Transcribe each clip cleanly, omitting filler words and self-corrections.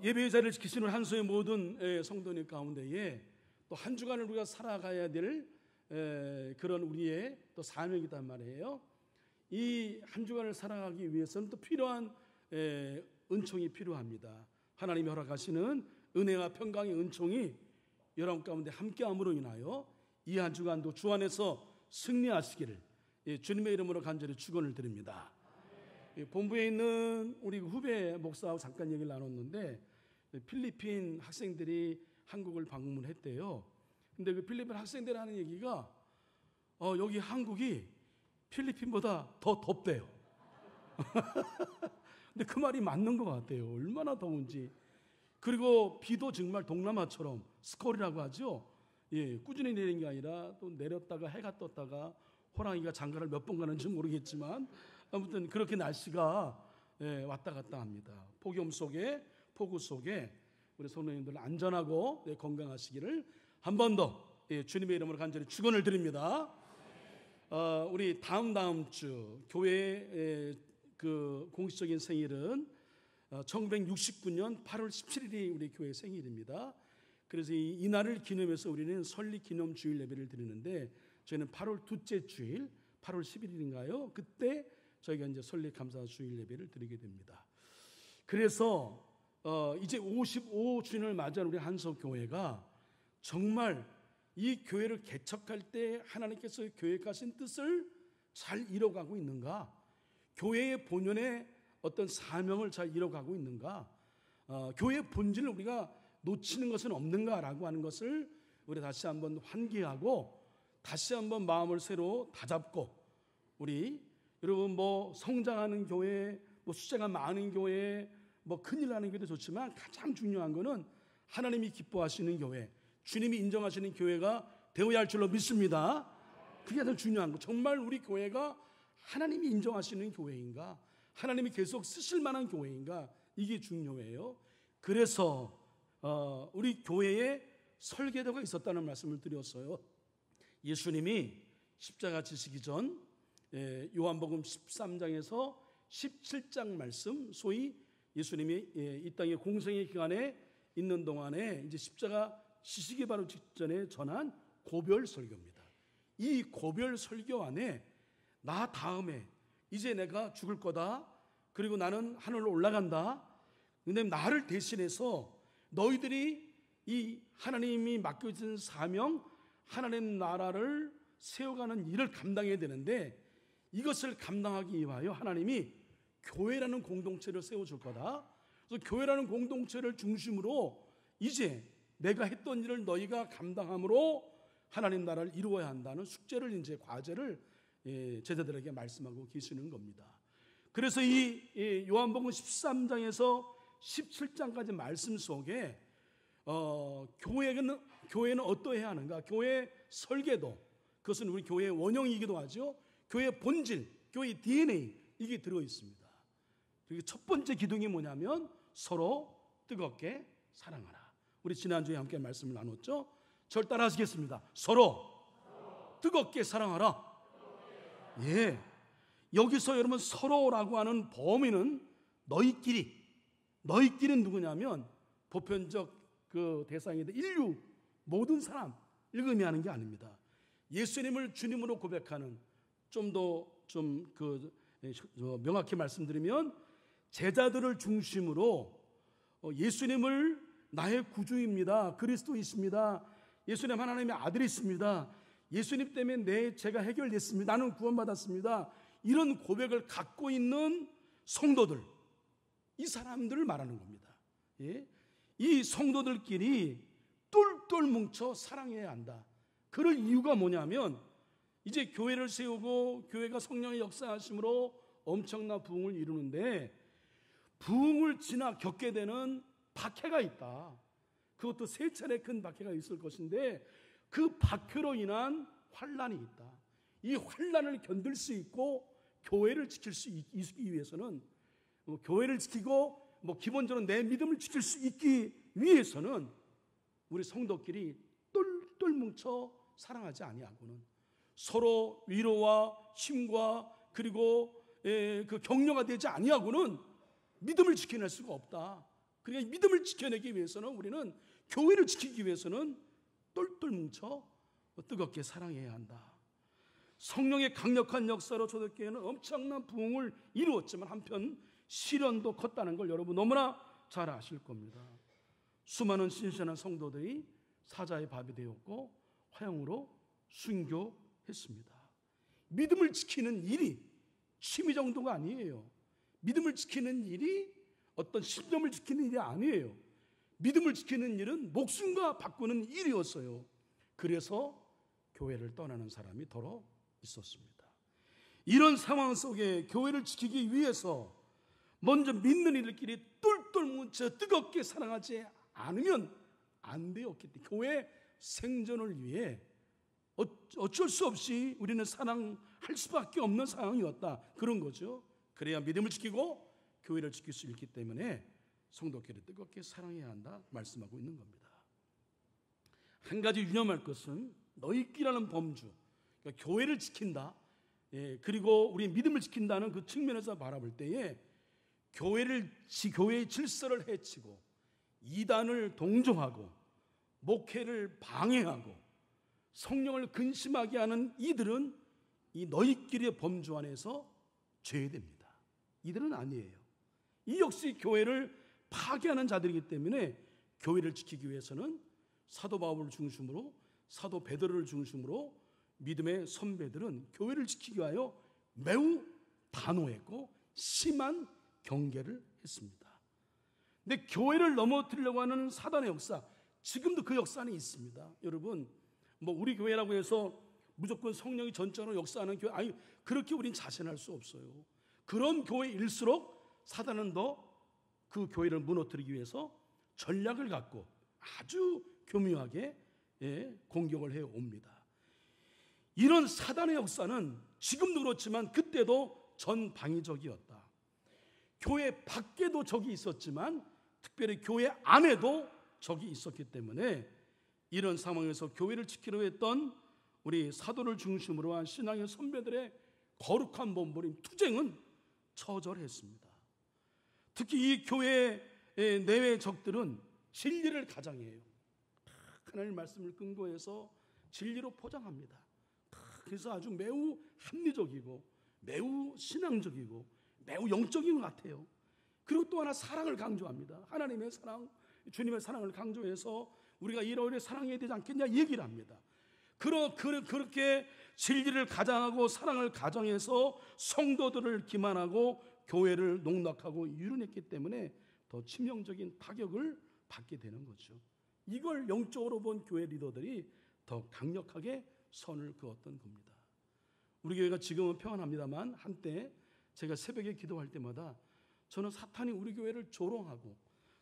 예배의 자리를 지키시는 한소의 모든 성도님 가운데에 또 한 주간을 우리가 살아가야 될 그런 우리의 또 사명이단 말이에요. 이 한 주간을 살아가기 위해서는 또 필요한 은총이 필요합니다. 하나님이 허락하시는 은혜와 평강의 은총이 여러분 가운데 함께함으로 인하여 이 한 주간도 주 안에서 승리하시기를 주님의 이름으로 간절히 축원을 드립니다. 본부에 있는 우리 후배 목사하고 잠깐 얘기를 나눴는데 필리핀 학생들이 한국을 방문했대요. 근데 그 필리핀 학생들이 하는 얘기가 여기 한국이 필리핀보다 더 덥대요. 근데 그 말이 맞는 것 같아요. 얼마나 더운지. 그리고 비도 정말 동남아처럼 스콜이라고 하죠. 꾸준히 내리는 게 아니라 또 내렸다가 해가 떴다가 호랑이가 장가를 몇 번 가는지 모르겠지만 아무튼 그렇게 날씨가 왔다 갔다 합니다. 폭염 속에 폭우 속에 우리 성도님들 안전하고 건강하시기를 한 번 더 주님의 이름으로 간절히 축원을 드립니다. 우리 다음 주 교회의 그 공식적인 생일은 1969년 8월 17일이 우리 교회 생일입니다. 그래서 이 날을 기념해서 우리는 설립 기념 주일 예배를 드리는데 저희는 8월 둘째 주일 8월 10일인가요? 그때 저희가 이제 설립 감사 주일 예배를 드리게 됩니다. 그래서 이제 55주년을 맞이한 우리 한석교회가 정말 이 교회를 개척할 때 하나님께서 교회에 가신 뜻을 잘 이뤄가고 있는가? 교회의 본연의 어떤 사명을 잘 이뤄가고 있는가? 교회의 본질을 우리가 놓치는 것은 없는가라고 하는 것을 우리 다시 한번 환기하고 다시 한번 마음을 새로 다잡고 우리 여러분 뭐 성장하는 교회, 뭐 숫자가 많은 교회, 뭐 큰일 나는 교회도 좋지만 가장 중요한 거는 하나님이 기뻐하시는 교회, 주님이 인정하시는 교회가 되어야 할 줄로 믿습니다. 그게 가장 중요한 거. 정말 우리 교회가 하나님이 인정하시는 교회인가? 하나님이 계속 쓰실 만한 교회인가? 이게 중요해요. 그래서 우리 교회에 설계도가 있었다는 말씀을 드렸어요. 예수님이 십자가 지시기 전 요한복음 13장에서 17장 말씀, 소위 예수님이 이 땅의 공생의 기간에 있는 동안에 이제 십자가 지시기 바로 직전에 전한 고별 설교입니다. 이 고별 설교 안에 나 다음에 이제 내가 죽을 거다. 그리고 나는 하늘로 올라간다. 근데 나를 대신해서 너희들이 이 하나님이 맡겨진 사명, 하나님 나라를 세워가는 일을 감당해야 되는데 이것을 감당하기 위하여 하나님이 교회라는 공동체를 세워줄 거다. 그래서 교회라는 공동체를 중심으로 이제 내가 했던 일을 너희가 감당함으로 하나님 나라를 이루어야 한다는 숙제를 이제 과제를 제자들에게 말씀하고 계시는 겁니다. 그래서 이 요한복음 13장에서 17장까지 말씀 속에 교회는 어떠해야 하는가? 교회의 설계도, 그것은 우리 교회의 원형이기도 하죠. 교회의 본질, 교회의 DNA 이게 들어 있습니다. 그리고 첫 번째 기둥이 뭐냐면 서로 뜨겁게 사랑하라. 우리 지난주에 함께 말씀을 나눴죠. 절 따라 하시겠습니다. 서로 뜨겁게 사랑하라. 예, 여기서 여러분 서로라고 하는 범위는 너희끼리는 누구냐면 보편적 그 대상인데 인류 모든 사람 의미하는 게 아닙니다. 예수님을 주님으로 고백하는 좀 더 명확히 말씀드리면 제자들을 중심으로 예수님을 나의 구주입니다. 그리스도이십니다. 예수님 하나님의 아들이십니다. 예수님 때문에 제가 해결됐습니다. 나는 구원받았습니다. 이런 고백을 갖고 있는 성도들, 이 사람들을 말하는 겁니다. 예? 이 성도들끼리 똘똘 뭉쳐 사랑해야 한다. 그럴 이유가 뭐냐면 이제 교회를 세우고 교회가 성령의 역사하심으로 엄청난 부흥을 이루는데 부흥을 지나 겪게 되는 박해가 있다. 그것도 세 차례 큰 박해가 있을 것인데 그 박해로 인한 환난이 있다. 이 환난을 견딜 수 있고 교회를 지킬 수 있기 위해서는 교회를 지키고 기본적으로 내 믿음을 지킬 수 있기 위해서는 우리 성도끼리 똘똘 뭉쳐 사랑하지 아니하고는 서로 위로와 힘과 그리고 그 격려가 되지 아니하고는 믿음을 지켜낼 수가 없다. 그러니까 믿음을 지켜내기 위해서는 우리는 교회를 지키기 위해서는 똘똘 뭉쳐 뜨겁게 사랑해야 한다. 성령의 강력한 역사로 초대교회는 엄청난 부흥을 이루었지만 한편 시련도 컸다는 걸 여러분 너무나 잘 아실 겁니다. 수많은 신선한 성도들이 사자의 밥이 되었고 화형으로 순교했습니다. 믿음을 지키는 일이 취미 정도가 아니에요. 믿음을 지키는 일이 어떤 신념을 지키는 일이 아니에요. 믿음을 지키는 일은 목숨과 바꾸는 일이었어요. 그래서 교회를 떠나는 사람이 더러 있었습니다. 이런 상황 속에 교회를 지키기 위해서 먼저 믿는 이들끼리 똘똘 뭉쳐 뜨겁게 사랑하지 않으면 안 되었기 때문에 교회 생존을 위해 어쩔 수 없이 우리는 사랑할 수밖에 없는 상황이었다. 그런 거죠. 그래야 믿음을 지키고 교회를 지킬 수 있기 때문에 성도끼리 뜨겁게 사랑해야 한다 말씀하고 있는 겁니다. 한 가지 유념할 것은 너희끼리라는 범주, 그러니까 교회를 지킨다. 그리고 우리 믿음을 지킨다는 그 측면에서 바라볼 때에 교회의 질서를 해치고 이단을 동정하고 목회를 방해하고 성령을 근심하게 하는 이들은 이 너희끼리의 범주 안에서 죄됩니다. 이들은 아니에요. 이 역시 교회를 파괴하는 자들이기 때문에 교회를 지키기 위해서는 사도 바울을 중심으로 사도 베드로를 중심으로 믿음의 선배들은 교회를 지키기 위하여 매우 단호했고 심한 경계를 했습니다. 근데 교회를 넘어뜨리려고 하는 사단의 역사, 지금도 그 역사는 있습니다. 여러분, 우리 교회라고 해서 무조건 성령이 전적으로 역사하는 교회, 아니 그렇게 우린 자신할 수 없어요. 그런 교회일수록 사단은 더 그 교회를 무너뜨리기 위해서 전략을 갖고 아주 교묘하게 공격을 해옵니다. 이런 사단의 역사는 지금도 그렇지만 그때도 전방위적이었다. 교회 밖에도 적이 있었지만 특별히 교회 안에도 적이 있었기 때문에 이런 상황에서 교회를 지키려 했던 우리 사도를 중심으로 한 신앙의 선배들의 거룩한 몸부림 투쟁은 처절했습니다. 특히 이 교회 내외 적들은 진리를 가장해요. 하나님의 말씀을 근거해서 진리로 포장합니다. 그래서 아주 매우 합리적이고 매우 신앙적이고 매우 영적인 것 같아요. 그리고 또 하나 사랑을 강조합니다. 하나님의 사랑, 주님의 사랑을 강조해서 우리가 이러이러 사랑해야 되지 않겠냐 얘기를 합니다. 그렇게 진리를 가장하고 사랑을 가정해서 성도들을 기만하고 교회를 농락하고 유린했기 때문에 더 치명적인 타격을 받게 되는 거죠. 이걸 영적으로 본 교회 리더들이 더 강력하게 선을 그었던 겁니다. 우리 교회가 지금은 평안합니다만 한때 제가 새벽에 기도할 때마다 저는 사탄이 우리 교회를 조롱하고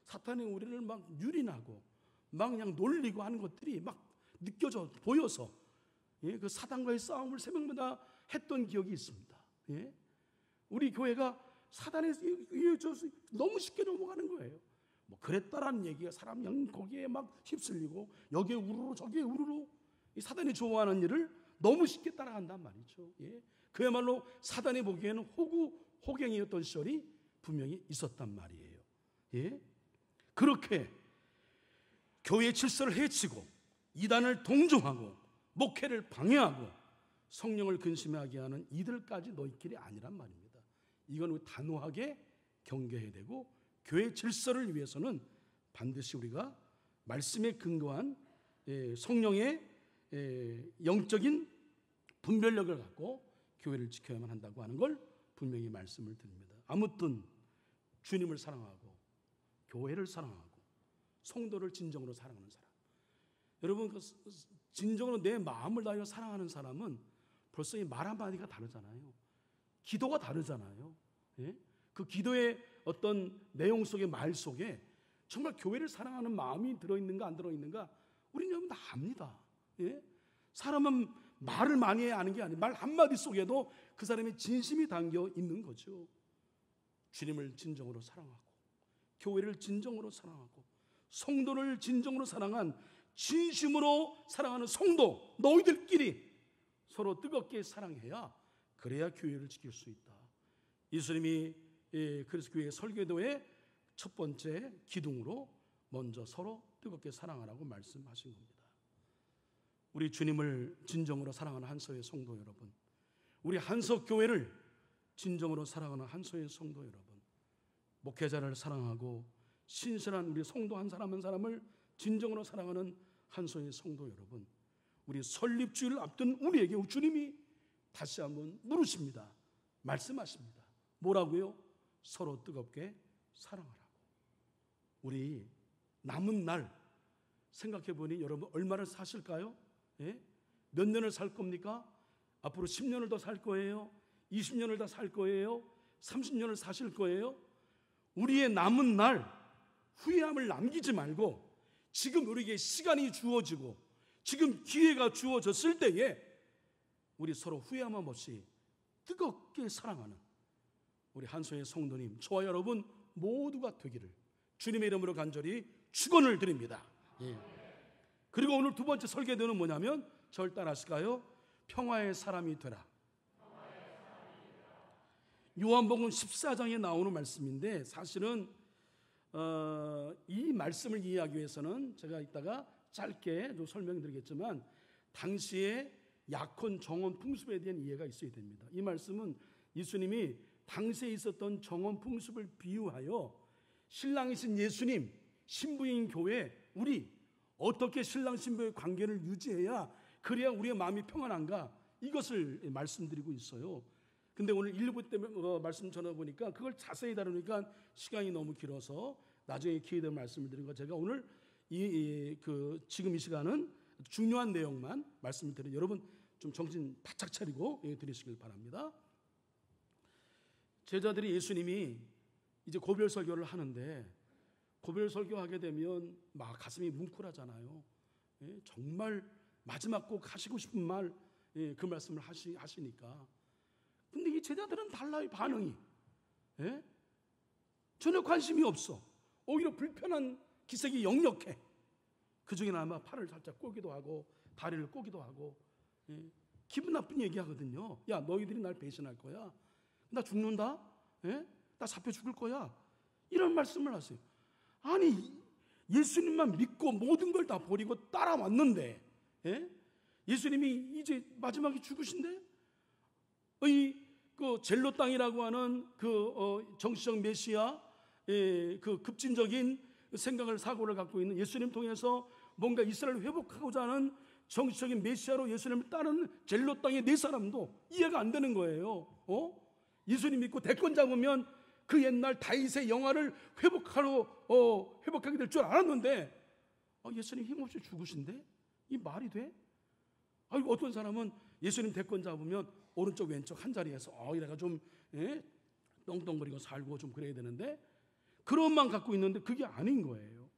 사탄이 우리를 막 유린하고 막 그냥 놀리고 하는 것들이 막 느껴져 보여서 그 사단과의 싸움을 새벽마다 했던 기억이 있습니다. 우리 교회가 사단에 너무 쉽게 넘어가는 거예요. 그랬다라는 얘기가 사람 양 거기에 막 휩쓸리고 여기에 우르르 저기에 우르르 이 사단이 좋아하는 일을 너무 쉽게 따라간단 말이죠. 그야말로 사단이 보기에는 호갱이었던 시절이 분명히 있었단 말이에요. 그렇게 교회의 질서를 해치고 이단을 동정하고 목회를 방해하고 성령을 근심하게 하는 이들까지 너희끼리 아니란 말입니다. 이건 단호하게 경계해야 되고 교회 질서를 위해서는 반드시 우리가 말씀에 근거한 성령의 영적인 분별력을 갖고 교회를 지켜야만 한다고 하는 걸 분명히 말씀을 드립니다. 아무튼 주님을 사랑하고 교회를 사랑하고 성도를 진정으로 사랑하는 사람, 여러분 진정으로 내 마음을 다하여 사랑하는 사람은 벌써 이 말 한마디가 다르잖아요. 기도가 다르잖아요. 그 기도의 어떤 내용 속의 말 속에 정말 교회를 사랑하는 마음이 들어있는가 안 들어있는가 우리는 여러분 다 압니다. 사람은 말을 많이 해야 아는 게 아니에요. 말 한마디 속에도 그 사람의 진심이 담겨 있는 거죠. 주님을 진정으로 사랑하고 교회를 진정으로 사랑하고 성도를 진정으로 사랑한 진심으로 사랑하는 성도 너희들끼리 서로 뜨겁게 사랑해야 그래야 교회를 지킬 수 있다. 예수님이 그래서 교회 설교도에 첫 번째 기둥으로 먼저 서로 뜨겁게 사랑하라고 말씀하신 겁니다. 우리 주님을 진정으로 사랑하는 한서의 성도 여러분, 우리 한석교회를 진정으로 사랑하는 한서의 성도 여러분, 목회자를 사랑하고 신실한 우리 성도 한 사람 한 사람을 진정으로 사랑하는 한서의 성도 여러분, 우리 설립주의를 앞둔 우리에게 주님이 다시 한번 물으십니다. 말씀하십니다. 뭐라고요? 서로 뜨겁게 사랑하라고. 우리 남은 날 생각해보니 여러분 얼마를 사실까요? 예? 몇 년을 살 겁니까? 앞으로 10년을 더 살 거예요? 20년을 더 살 거예요? 30년을 사실 거예요? 우리의 남은 날 후회함을 남기지 말고 지금 우리에게 시간이 주어지고 지금 기회가 주어졌을 때에 우리 서로 후회함 없이 뜨겁게 사랑하는 우리 한소의 성도님, 저와 여러분 모두가 되기를 주님의 이름으로 간절히 축원을 드립니다. 예. 그리고 오늘 두 번째 설계도는 뭐냐면 저를 따라하실까요? 평화의 사람이 되라. 요한복음 14장에 나오는 말씀인데 사실은 이 말씀을 이해하기 위해서는 제가 이따가 짧게 좀 설명드리겠지만 당시에 약혼 정원 풍습에 대한 이해가 있어야 됩니다. 이 말씀은 예수님이 당시에 있었던 정원 풍습을 비유하여 신랑이신 예수님, 신부인 교회, 우리 어떻게 신랑 신부의 관계를 유지해야 그래야 우리의 마음이 평안한가, 이것을 말씀드리고 있어요. 근데 오늘 1부 때 말씀 전해보니까 그걸 자세히 다루니까 시간이 너무 길어서 나중에 기회 되면 말씀을 드린 거, 제가 오늘 지금 이 시간은 중요한 내용만 말씀을 드려 여러분 좀 정신 바짝 차리고 들으시길 바랍니다. 제자들이 예수님이 이제 고별 설교를 하는데 고별 설교하게 되면 막 가슴이 뭉클하잖아요. 예, 정말 마지막 꼭 하시고 싶은 말, 그 말씀을 하시니까. 근데 이 제자들은 달라요, 반응이. 예? 전혀 관심이 없어. 오히려 불편한 기색이 역력해. 그 중에는 아마 팔을 살짝 꼬기도 하고 다리를 꼬기도 하고, 예? 기분 나쁜 얘기하거든요. 야, 너희들이 날 배신할 거야. 나 죽는다. 예? 나 잡혀 죽을 거야. 이런 말씀을 하세요. 아니, 예수님만 믿고 모든 걸 다 버리고 따라왔는데, 예? 예수님이 이제 마지막에 죽으신데, 그 젤로 땅이라고 하는 정치적 메시아, 그 급진적인 생각을 사고를 갖고 있는 예수님 통해서 뭔가 이스라엘을 회복하고자 하는 정치적인 메시아로 예수님을 따르는 젤로 땅의 네 사람도 이해가 안 되는 거예요. 예수님 믿고 대권 잡으면 그 옛날 다윗의 영화를 회복하게 될 줄 알았는데 예수님 힘없이 죽으신데 이 말이 돼? 어떤 사람은 예수님 대권 잡으면 오른쪽 왼쪽 한 자리에서 이래가 좀 떵떵거리고 살고 좀 그래야 되는데 그런 마음 갖고 있는데 그게 아닌 거예요.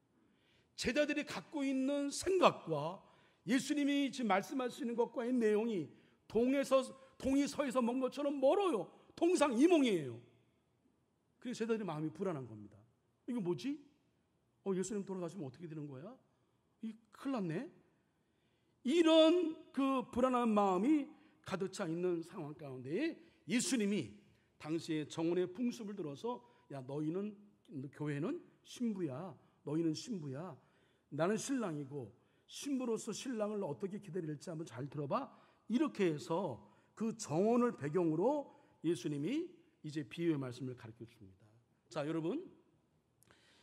제자들이 갖고 있는 생각과 예수님이 지금 말씀하시는 것과의 내용이 동이 서에서 먼 것처럼 멀어요. 동상이몽이에요. 그래서 제자들의 마음이 불안한 겁니다. 이거 뭐지? 예수님 돌아가시면 어떻게 되는 거야? 큰일 났네. 이런 그 불안한 마음이 가득 차 있는 상황 가운데 예수님이 당시에 정원의 풍습을 들어서 야, 너희는 교회는 신부야. 너희는 신부야. 나는 신랑이고 신부로서 신랑을 어떻게 기다릴지 한번 잘 들어봐. 이렇게 해서 그 정원을 배경으로 예수님이 이제 비유의 말씀을 가르쳐 줍니다. 자, 여러분,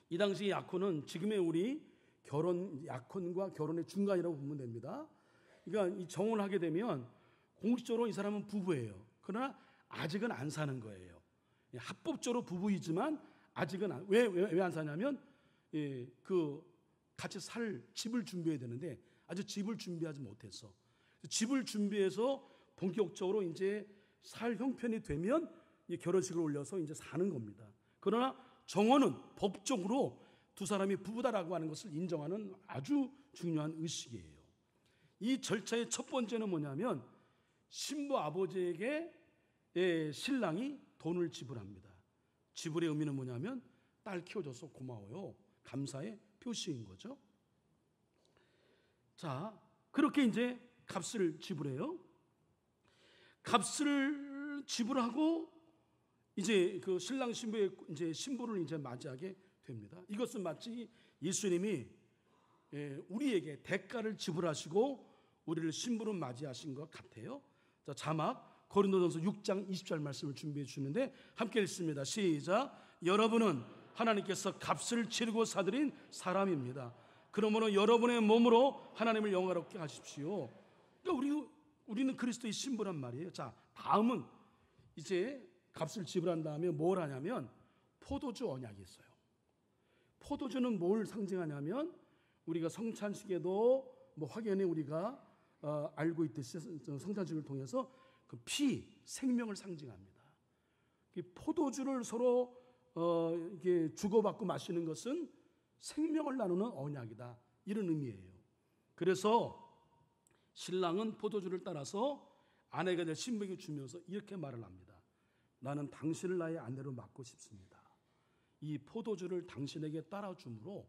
이 당시 약혼은 지금의 우리 약혼과 결혼의 중간이라고 보면 됩니다. 그러니까 이 정혼을 하게 되면 공식적으로 이 사람은 부부예요. 그러나 아직은 안 사는 거예요. 합법적으로 부부이지만 아직은 왜 안 사냐면 같이 살 집을 준비해야 되는데 아직 집을 준비하지 못했어. 집을 준비해서 본격적으로 이제 살 형편이 되면 결혼식을 올려서 이제 사는 겁니다. 그러나 정혼은 법적으로 두 사람이 부부다라고 하는 것을 인정하는 아주 중요한 의식이에요. 이 절차의 첫 번째는 뭐냐면 신부 아버지에게 신랑이 돈을 지불합니다. 지불의 의미는 뭐냐면 딸 키워줘서 고마워요. 감사의 표시인 거죠. 자, 그렇게 이제 값을 지불해요. 값을 지불하고 이제 그 신랑 신부의 이제 신부를 이제 맞이하게 됩니다. 이것은 마치 예수님이 우리에게 대가를 지불하시고 우리를 신부로 맞이하신 것 같아요. 자, 자막 고린도전서 6장 20절 말씀을 준비해 주는데 함께 읽습니다. 시작. 여러분은 하나님께서 값을 치르고 사들인 사람입니다. 그러므로 여러분의 몸으로 하나님을 영화롭게 하십시오. 그러니까 우리는 그리스도의 신부란 말이에요. 자, 다음은 이제 값을 지불한 다음에 뭘 하냐면 포도주 언약이 있어요. 포도주는 뭘 상징하냐면 우리가 성찬식에도 확연히 우리가 알고 있듯이 성찬식을 통해서 그 피, 생명을 상징합니다. 포도주를 서로 이렇게 주고받고 마시는 것은 생명을 나누는 언약이다, 이런 의미예요. 그래서 신랑은 포도주를 따라서 아내가 될 신부에게 주면서 이렇게 말을 합니다. 나는 당신을 나의 아내로 맡고 싶습니다. 이 포도주를 당신에게 따라줌으로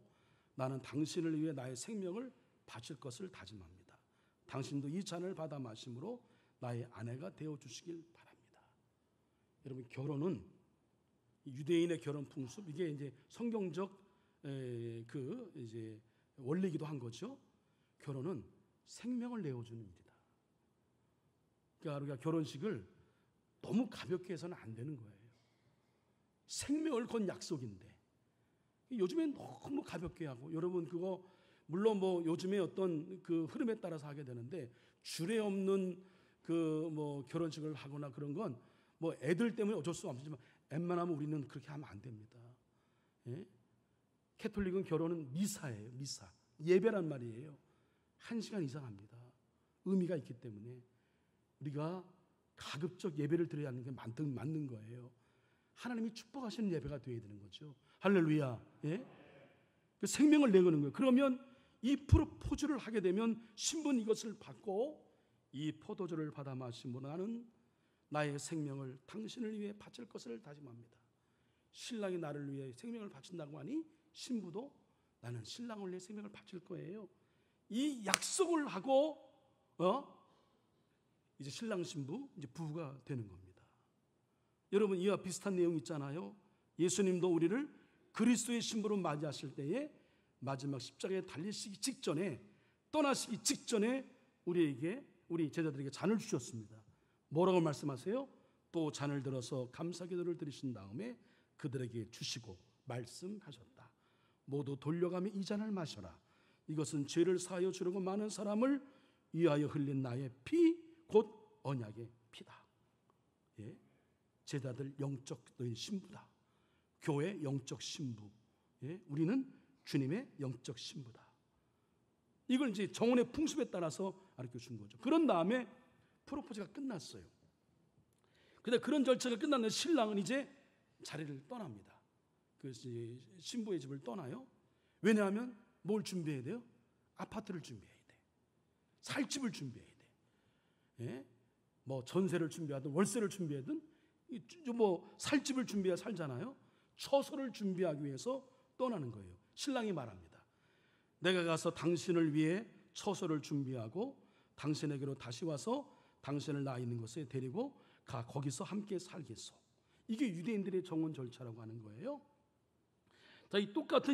나는 당신을 위해 나의 생명을 바칠 것을 다짐합니다. 당신도 이 잔을 받아 마심으로 나의 아내가 되어주시길 바랍니다. 여러분, 결혼은 유대인의 결혼 풍습, 이게 이제 성경적 이제 원리이기도 한 거죠. 결혼은 생명을 내어주는 일이다. 그러니까 우리가 결혼식을 너무 가볍게 해서는 안 되는 거예요. 생명을 건 약속인데 요즘엔 너무 가볍게 하고, 여러분 그거 물론 요즘에 어떤 그 흐름에 따라서 하게 되는데 주례 없는 결혼식을 하거나 그런 건 애들 때문에 어쩔 수 없지만 웬만하면 우리는 그렇게 하면 안 됩니다. 예? 캐톨릭은 결혼은 미사예요. 미사. 예배란 말이에요. 1시간 이상 합니다. 의미가 있기 때문에 우리가 가급적 예배를 드려야 하는 게 맞는 거예요. 하나님이 축복하시는 예배가 되어야 되는 거죠. 할렐루야. 예? 그 생명을 내거는 거예요. 그러면 이 프로포즈를 하게 되면 신부는 이것을 받고 이 포도주를 받아 마시므로 나는 나의 생명을 당신을 위해 바칠 것을 다짐합니다. 신랑이 나를 위해 생명을 바친다고 하니 신부도 나는 신랑을 위해 생명을 바칠 거예요. 이 약속을 하고 이제 신랑 신부 이제 부부가 되는 겁니다. 여러분, 이와 비슷한 내용 있잖아요. 예수님도 우리를 그리스도의 신부로 맞이하실 때에 마지막 십자가에 달리시기 직전에, 떠나시기 직전에 우리 제자들에게 잔을 주셨습니다. 뭐라고 말씀하세요? 또 잔을 들어서 감사기도를 드리신 다음에 그들에게 주시고 말씀하셨다. 모두 돌려가며 이 잔을 마셔라. 이것은 죄를 사하여 주려고 많은 사람을 위하여 흘린 나의 피, 곧 언약의 피다. 예? 제자들 영적 너희 신부다. 교회 영적 신부. 예? 우리는 주님의 영적 신부다. 이걸 이제 정원의 풍습에 따라서 가르쳐 준 거죠. 그런 다음에 프로포즈가 끝났어요. 근데 그런 절차가 끝났는데 신랑은 이제 자리를 떠납니다. 그래서 신부의 집을 떠나요. 왜냐하면 뭘 준비해야 돼요? 아파트를 준비해야 돼. 살 집을 준비해야 돼. 예? 전세를 준비하든 월세를 준비하든 살 집을 준비해야 살잖아요. 처소를 준비하기 위해서 떠나는 거예요. 신랑이 말합니다. 내가 가서 당신을 위해 처소를 준비하고 당신에게로 다시 와서 당신을 나 있는 곳에 데리고 가 거기서 함께 살겠소. 이게 유대인들의 정원 절차라고 하는 거예요. 자, 이 똑같이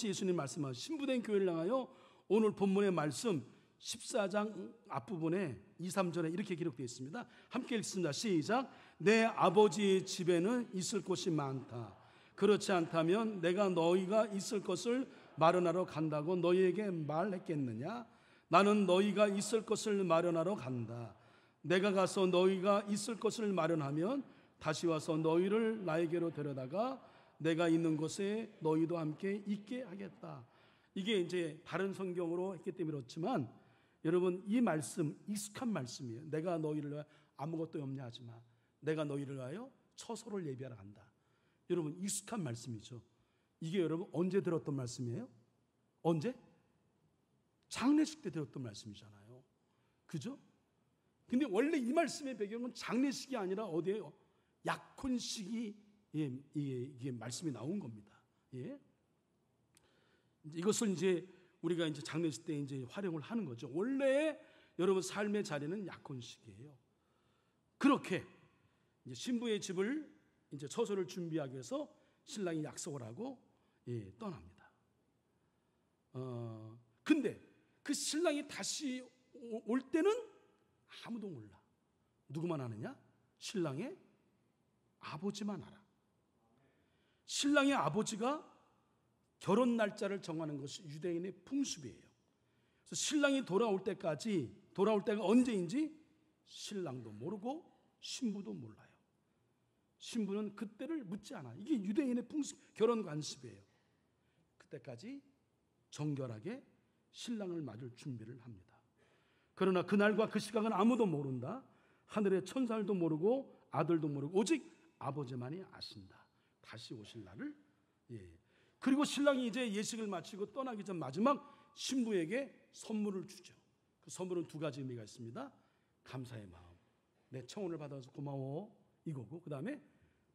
예수님 말씀하신 신부된 교회를 향하여 오늘 본문의 말씀 14장 앞부분에 2, 3절에 이렇게 기록되어 있습니다. 함께 읽습니다. 시작. 내 아버지의 집에는 있을 곳이 많다. 그렇지 않다면 내가 너희가 있을 것을 마련하러 간다고 너희에게 말했겠느냐? 나는 너희가 있을 것을 마련하러 간다. 내가 가서 너희가 있을 것을 마련하면 다시 와서 너희를 나에게로 데려다가 내가 있는 곳에 너희도 함께 있게 하겠다. 이게 이제 다른 성경으로 했기 때문에 그렇지만 여러분, 이 말씀 익숙한 말씀이에요. 내가 너희를 위하여 아무것도 염려하지 마. 내가 너희를 위하여 처소를 예비하러 간다. 여러분, 익숙한 말씀이죠. 이게 여러분 언제 들었던 말씀이에요? 언제? 장례식 때 들었던 말씀이잖아요. 그죠? 근데 원래 이 말씀의 배경은 장례식이 아니라 어디에요? 약혼식이 이게 말씀이 나온 겁니다. 예? 이것을 이제 우리가 이제 장례식 때 이제 활용을 하는 거죠. 원래 여러분 삶의 자리는 약혼식이에요. 그렇게 이제 신부의 집을 이제 처소를 준비하기 위해서 신랑이 약속을 하고 떠납니다. 근데 그 신랑이 다시 올 때는 아무도 몰라. 누구만 아느냐? 신랑의 아버지만 알아. 신랑의 아버지가 결혼 날짜를 정하는 것이 유대인의 풍습이에요. 그래서 신랑이 돌아올 때가 언제인지 신랑도 모르고 신부도 몰라요. 신부는 그때를 묻지 않아. 이게 유대인의 풍습, 결혼 관습이에요. 그때까지 정결하게 신랑을 맞을 준비를 합니다. 그러나 그날과 그 시각은 아무도 모른다. 하늘의 천사들도 모르고 아들도 모르고 오직 아버지만이 아신다. 다시 오실 날을. 그리고 신랑이 이제 예식을 마치고 떠나기 전 마지막 신부에게 선물을 주죠. 그 선물은 두 가지 의미가 있습니다. 감사의 마음, 내 청혼을 받아서 고마워, 이거고, 그 다음에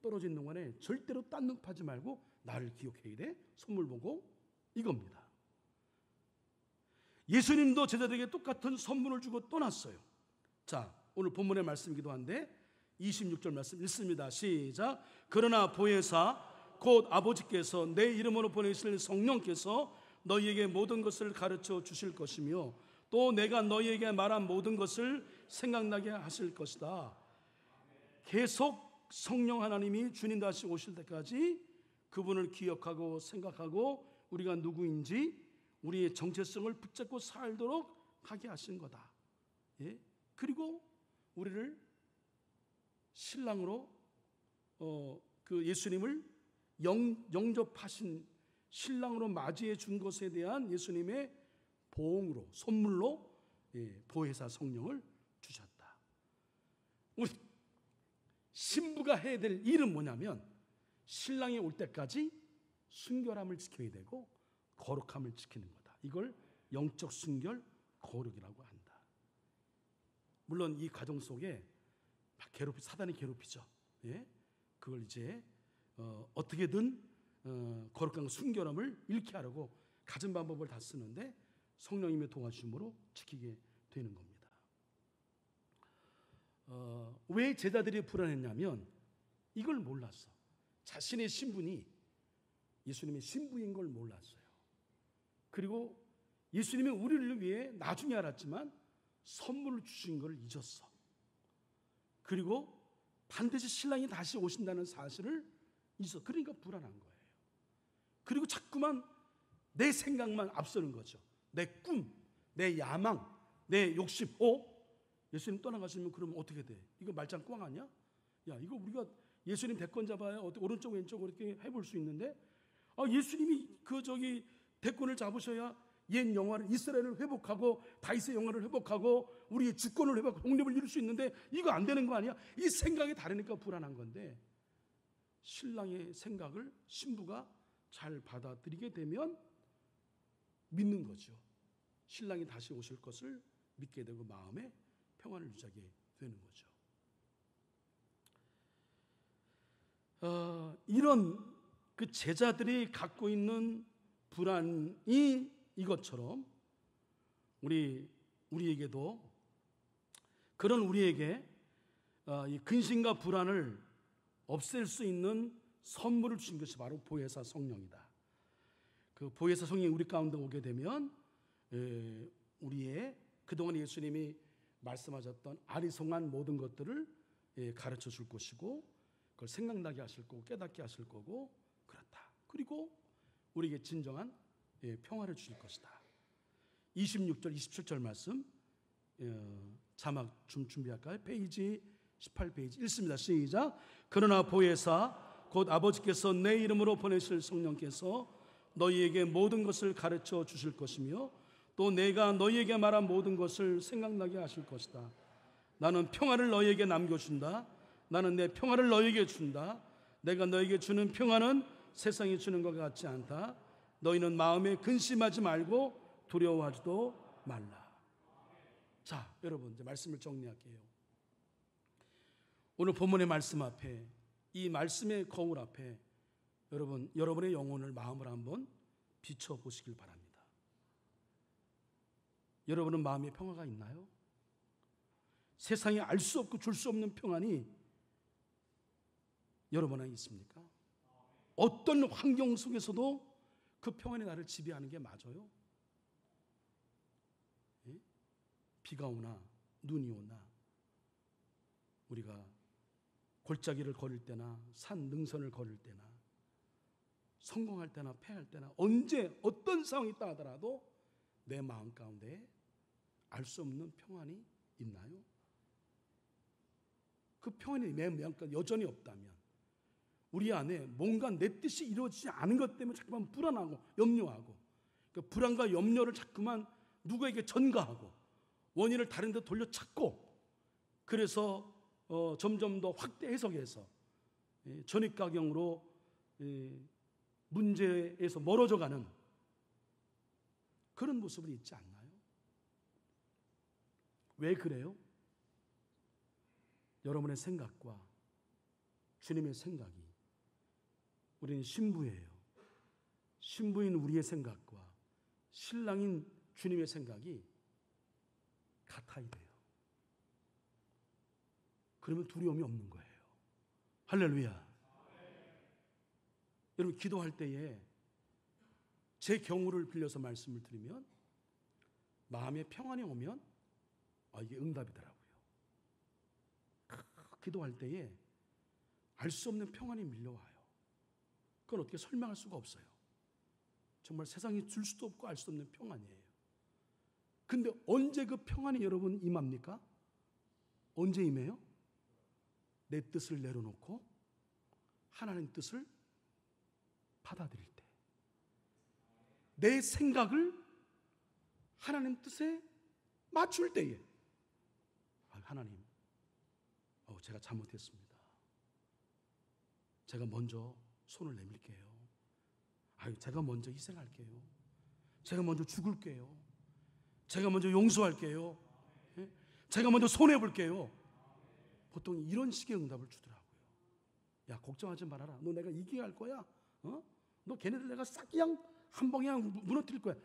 떨어진 동안에 절대로 딴 눈 파지 말고 나를 기억해야 돼. 선물 보고, 이겁니다. 예수님도 제자들에게 똑같은 선물을 주고 떠났어요. 자, 오늘 본문의 말씀이기도 한데 26절 말씀 읽습니다. 시작. 그러나 보혜사 곧 아버지께서 내 이름으로 보내실 성령께서 너희에게 모든 것을 가르쳐 주실 것이며 또 내가 너희에게 말한 모든 것을 생각나게 하실 것이다. 계속 성령 하나님이 주님 다시 오실 때까지 그분을 기억하고 생각하고 우리가 누구인지 우리의 정체성을 붙잡고 살도록 하게 하신 거다. 그리고 우리를 신랑으로 그 예수님을 영접하신 신랑으로 맞이해 준 것에 대한 예수님의 보응으로, 선물로 보혜사 성령을 주셨다. 우리 신부가 해야 될 일은 뭐냐면 신랑이 올 때까지 순결함을 지켜야 되고 거룩함을 지키는 거다. 이걸 영적 순결, 거룩이라고 한다. 물론 이 과정 속에 사단이 괴롭히죠. 그걸 이제 어떻게든 거룩한 순결함을 잃게 하려고 갖은 방법을 다 쓰는데 성령님의 도와주심으로 지키게 되는 겁니다. 왜 제자들이 불안했냐면 이걸 몰랐어. 자신의 신분이 예수님의 신부인 걸 몰랐어요. 그리고 예수님이 우리를 위해 나중에 알았지만 선물을 주신 걸 잊었어. 그리고 반드시 신랑이 다시 오신다는 사실을 잊었어. 그러니까 불안한 거예요. 그리고 자꾸만 내 생각만 앞서는 거죠. 내 꿈, 내 야망, 내 욕심. 예수님 떠나가시면 그러면 어떻게 돼? 이거 말짱 꽝 아니야? 야, 이거 우리가 예수님 대권 잡아야 오른쪽 왼쪽 이렇게 해볼 수 있는데 예수님이 대권을 잡으셔야 옛 영화를 이스라엘을 회복하고 다윗의 영화를 회복하고 우리의 주권을 회복하고 독립을 이룰 수 있는데 이거 안 되는 거 아니야? 이 생각이 다르니까 불안한 건데 신랑의 생각을 신부가 잘 받아들이게 되면 믿는 거죠. 신랑이 다시 오실 것을 믿게 되고 마음에 평안을 유지하게 되는 거죠. 이런 그 제자들이 갖고 있는 불안이 이것처럼 우리에게도 그런 우리에게 이 근심과 불안을 없앨 수 있는 선물을 주신 것이 바로 보혜사 성령이다. 그 보혜사 성령이 우리 가운데 오게 되면 우리의 그동안 예수님이 말씀하셨던 아리송한 모든 것들을 가르쳐 줄 것이고 그걸 생각나게 하실 거고 깨닫게 하실 거고 그렇다. 그리고 우리에게 진정한 평화를 주실 것이다. 26절, 27절 말씀 자막 좀 준비할까요? 페이지 18페이지 읽습니다. 시작. 그러나 보혜사 곧 아버지께서 내 이름으로 보내실 성령께서 너희에게 모든 것을 가르쳐 주실 것이며 또 내가 너희에게 말한 모든 것을 생각나게 하실 것이다. 나는 평화를 너희에게 남겨준다. 나는 내 평화를 너희에게 준다. 내가 너희에게 주는 평화는 세상이 주는 것 같지 않다. 너희는 마음에 근심하지 말고 두려워하지도 말라. 자, 여러분 이제 말씀을 정리할게요. 오늘 본문의 말씀 앞에 이 말씀의 거울 앞에 여러분의 영혼을 마음을 한번 비춰보시길 바랍니다. 여러분은 마음에 평화가 있나요? 세상에 알 수 없고 줄 수 없는 평안이 여러분 안에 있습니까? 어떤 환경 속에서도 그 평안이 나를 지배하는 게 맞아요? 예? 비가 오나 눈이 오나 우리가 골짜기를 걸을 때나 산 능선을 걸을 때나 성공할 때나 패할 때나 언제 어떤 상황이 있다 하더라도 내 마음 가운데 알 수 없는 평안이 있나요? 그 평안이 내 마음 가운데 여전히 없다면 우리 안에 뭔가 내 뜻이 이루어지지 않은 것 때문에 자꾸만 불안하고 염려하고 그 불안과 염려를 자꾸만 누구에게 전가하고 원인을 다른 데 돌려찾고 그래서 점점 더 확대 해석해서 전입가경으로 문제에서 멀어져가는 그런 모습이 있지 않나요? 왜 그래요? 여러분의 생각과 주님의 생각이 우리는 신부예요. 신부인 우리의 생각과 신랑인 주님의 생각이 같아야 돼요. 그러면 두려움이 없는 거예요. 할렐루야. 여러분 기도할 때에 제 경우를 빌려서 말씀을 드리면 마음에 평안이 오면 이게 응답이더라고요. 기도할 때에 알 수 없는 평안이 밀려와요. 그건 어떻게 설명할 수가 없어요. 정말 세상이 줄 수도 없고 알 수 없는 평안이에요. 근데 언제 그 평안이 여러분 임합니까? 언제 임해요? 내 뜻을 내려놓고 하나님 뜻을 받아들일 때, 내 생각을 하나님 뜻에 맞출 때에 하나님, 제가 잘못했습니다. 제가 먼저 손을 내밀게요. 제가 먼저 희생할게요. 제가 먼저 죽을게요. 제가 먼저 용서할게요. 제가 먼저 손해볼게요. 보통 이런 식의 응답을 주더라고요. 야, 걱정하지 말아라. 너 내가 이기게 할 거야. 너 걔네들 내가 싹 그냥 한 방에 무너뜨릴 거야.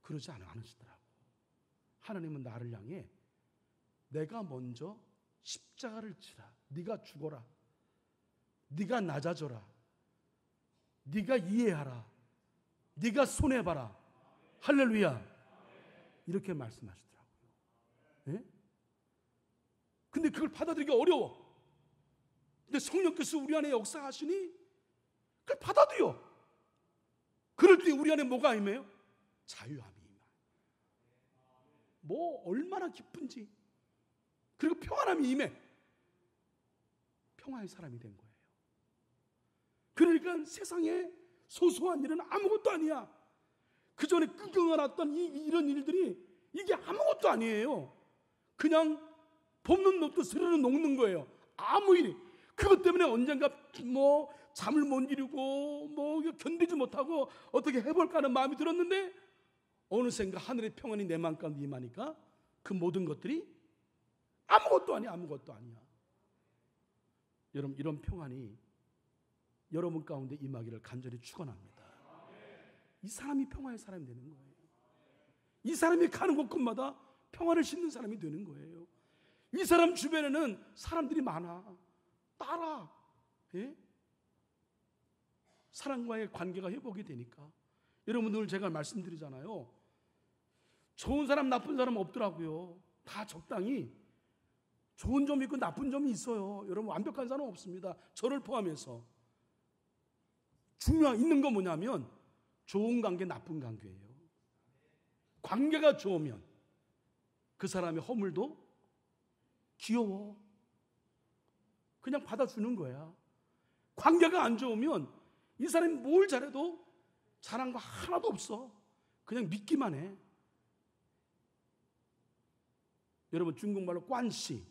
그러지 않으시더라고. 하나님은 나를 향해 내가 먼저 십자가를 지라. 네가 죽어라. 네가 낮아져라. 네가 이해하라. 네가 손해봐라. 할렐루야. 이렇게 말씀하시더라고요. 예? 근데 그걸 받아들이기 어려워. 근데 성령께서 우리 안에 역사하시니 그걸 받아들여. 그럴 때 우리 안에 뭐가 임해요? 자유함이 임해요. 뭐 얼마나 기쁜지. 그리고 평안함이 임해. 평화의 사람이 된 거예요. 그러니까 세상에 소소한 일은 아무것도 아니야. 그 전에 끙끙 이런 일들이 이게 아무것도 아니에요. 그냥 볶는 놈도 스르르 녹는 거예요. 아무 일이. 그것 때문에 언젠가 뭐 잠을 못 이루고 뭐 견디지 못하고 어떻게 해볼까 하는 마음이 들었는데 어느샌가 하늘의 평안이 내 마음 가운데 임하니까 그 모든 것들이 아무것도 아니야. 아무것도 아니야. 여러분 이런 평안이 여러분 가운데 임하기를 간절히 축원합니다. 이 사람이 평화의 사람이 되는 거예요. 이 사람이 가는 곳곳마다 평화를 싣는 사람이 되는 거예요. 이 사람 주변에는 사람들이 많아. 따라. 예? 사람과의 관계가 회복이 되니까. 여러분 늘 제가 말씀드리잖아요. 좋은 사람 나쁜 사람 없더라고요. 다 적당히 좋은 점이 있고 나쁜 점이 있어요. 여러분 완벽한 사람은 없습니다. 저를 포함해서. 있는 건 뭐냐면 좋은 관계, 나쁜 관계예요. 관계가 좋으면 그 사람의 허물도 귀여워. 그냥 받아주는 거야. 관계가 안 좋으면 이 사람이 뭘 잘해도 잘한 거 하나도 없어. 그냥 믿기만 해. 여러분 중국말로 관시,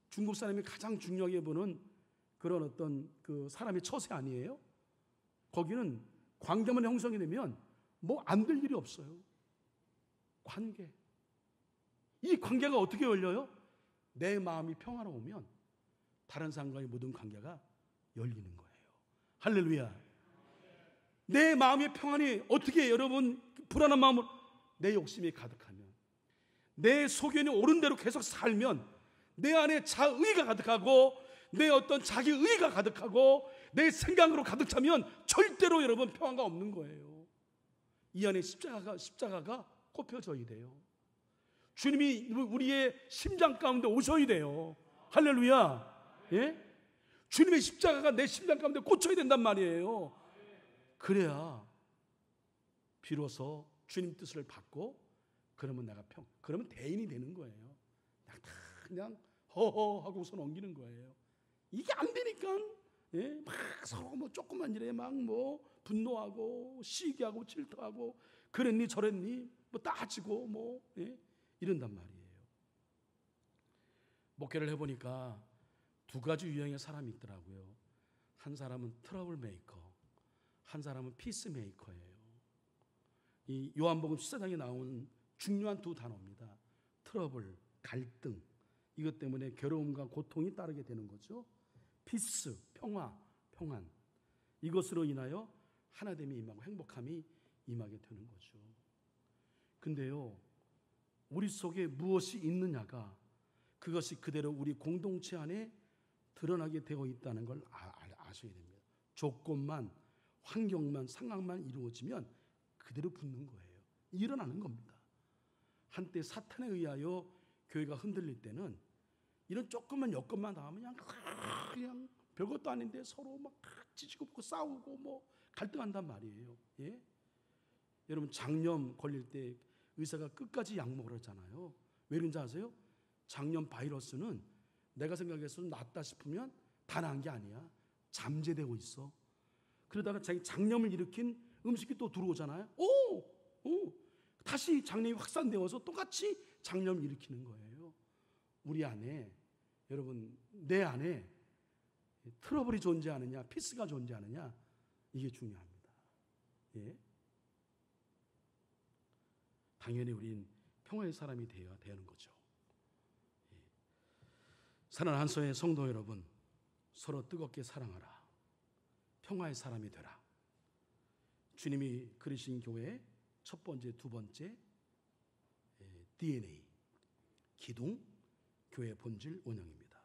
중국 사람이 가장 중요하게 보는 그런 어떤 그 사람의 처세 아니에요? 거기는 관계만 형성이 되면 뭐 안 될 일이 없어요. 관계. 이 관계가 어떻게 열려요? 내 마음이 평화로우면 다른 사람과의 모든 관계가 열리는 거예요. 할렐루야. 내 마음의 평안이 어떻게 여러분 불안한 마음으로 내 욕심이 가득하면 내 소견이 옳은 대로 계속 살면 내 안에 자의가 가득하고 내 어떤 자기의가 가득하고 내 생각으로 가득 차면 절대로 여러분 평안가 없는 거예요. 이 안에 십자가가 꼽혀져야 돼요. 주님이 우리의 심장 가운데 오셔야 돼요. 할렐루야. 예? 주님의 십자가가 내 심장 가운데 꽂혀야 된단 말이에요. 그래야 비로소 주님 뜻을 받고 그러면 그러면 대인이 되는 거예요. 그냥 허허 하고서 넘기는 거예요. 이게 안 되니까 막 서로 뭐 조그만 일에 막 뭐 분노하고 시기하고 질투하고 그랬니 저랬니 뭐 따지고 뭐 이런단 말이에요. 목회를 해보니까 두 가지 유형의 사람이 있더라고요. 한 사람은 트러블 메이커, 한 사람은 피스 메이커예요. 이 요한복음 14장에 나온 중요한 두 단어입니다. 트러블, 갈등, 이것 때문에 괴로움과 고통이 따르게 되는 거죠. 피스, 평화, 평안, 이것으로 인하여 하나됨이 임하고 행복함이 임하게 되는 거죠. 근데요, 우리 속에 무엇이 있느냐가 그것이 그대로 우리 공동체 안에 드러나게 되어 있다는 걸 아셔야 됩니다. 조건만, 환경만, 상황만 이루어지면 그대로 붙는 거예요. 일어나는 겁니다. 한때 사탄에 의하여 교회가 흔들릴 때는 이런 조금만 여건만 닿으면 그냥 별것도 아닌데 서로 막 찢고 붙고 싸우고 뭐 갈등한단 말이에요. 예? 여러분 장염 걸릴 때 의사가 끝까지 약 먹으라 하잖아요. 왜 그런지 아세요? 장염 바이러스는 내가 생각해서 낫다 싶으면 다 나은 게 아니야. 잠재되고 있어. 그러다가 자기 장염을 일으킨 음식이 또 들어오잖아요. 다시 장염이 확산되어서 똑같이 장염을 일으키는 거예요. 우리 안에 여러분 내 안에 트러블이 존재하느냐 피스가 존재하느냐 이게 중요합니다. 예? 당연히 우린 평화의 사람이 되어야 되는 거죠. 예. 사랑하는 한소의 성도 여러분, 서로 뜨겁게 사랑하라. 평화의 사람이 되라. 주님이 그리신 교회의 첫 번째, 두 번째 DNA, 기둥, 교회 본질 운영입니다.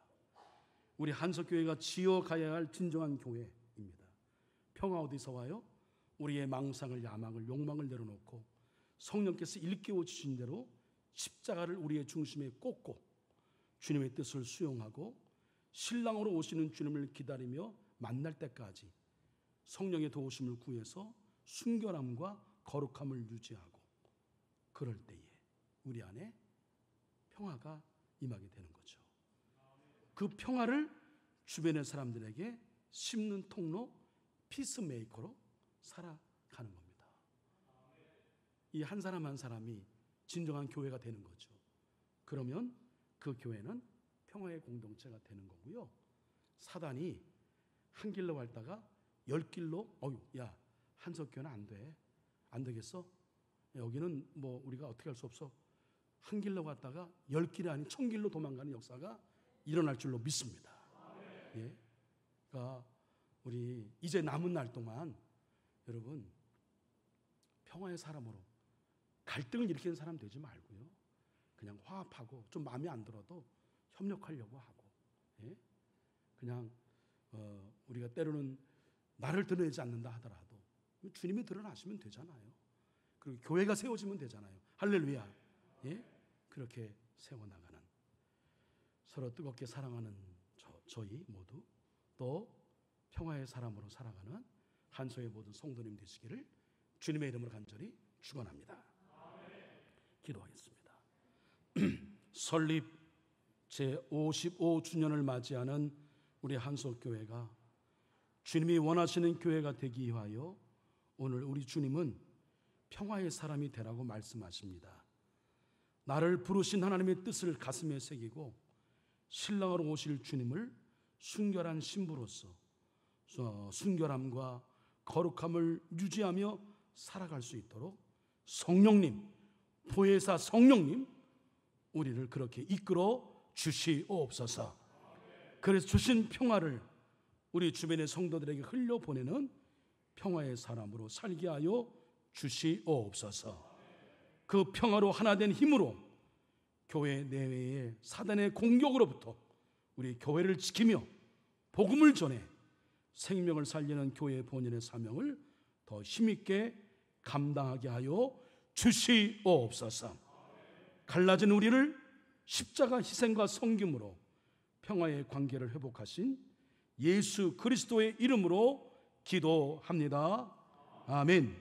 우리 한석교회가 지어가야 할 진정한 교회입니다. 평화 어디서 와요? 우리의 망상을, 야망을, 욕망을 내려놓고 성령께서 일깨워 주신 대로 십자가를 우리의 중심에 꽂고 주님의 뜻을 수용하고 신랑으로 오시는 주님을 기다리며 만날 때까지 성령의 도우심을 구해서 순결함과 거룩함을 유지하고 그럴 때에 우리 안에 평화가 임하게 되는 거죠. 그 평화를 주변의 사람들에게 심는 통로, 피스메이커로 살아가는 겁니다. 이 한 사람 한 사람이 진정한 교회가 되는 거죠. 그러면 그 교회는 평화의 공동체가 되는 거고요. 사단이 한 길로 갈다가 10길로 야 한석교회는 안 돼. 안 되겠어? 여기는 뭐 우리가 어떻게 할 수 없어. 한 길로 갔다가 10길이 아닌 1000길로 도망가는 역사가 일어날 줄로 믿습니다. 예. 그러니까 우리 이제 남은 날 동안 여러분 평화의 사람으로 갈등을 일으키는 사람 되지 말고요. 그냥 화합하고 좀 마음에 안 들어도 협력하려고 하고 예? 그냥 우리가 때로는 나를 드러내지 않는다 하더라도 주님이 드러나시면 되잖아요. 그리고 교회가 세워지면 되잖아요. 할렐루야. 예? 그렇게 세워나가는 서로 뜨겁게 사랑하는 저희 모두 또 평화의 사람으로 살아가는 한소의 모든 성도님 되시기를 주님의 이름으로 간절히 축원합니다. 기도하겠습니다. 설립 제55주년을 맞이하는 우리 한소교회가 주님이 원하시는 교회가 되기 위하여 오늘 우리 주님은 평화의 사람이 되라고 말씀하십니다. 나를 부르신 하나님의 뜻을 가슴에 새기고 신랑으로 오실 주님을 순결한 신부로서 순결함과 거룩함을 유지하며 살아갈 수 있도록 성령님, 보혜사 성령님 우리를 그렇게 이끌어 주시옵소서. 그래서 주신 평화를 우리 주변의 성도들에게 흘려보내는 평화의 사람으로 살게 하여 주시옵소서. 그 평화로 하나 된 힘으로 교회 내외의 사단의 공격으로부터 우리 교회를 지키며 복음을 전해 생명을 살리는 교회 본연의 사명을 더 힘있게 감당하게 하여 주시옵소서. 갈라진 우리를 십자가 희생과 섬김으로 평화의 관계를 회복하신 예수 그리스도의 이름으로 기도합니다. 아멘.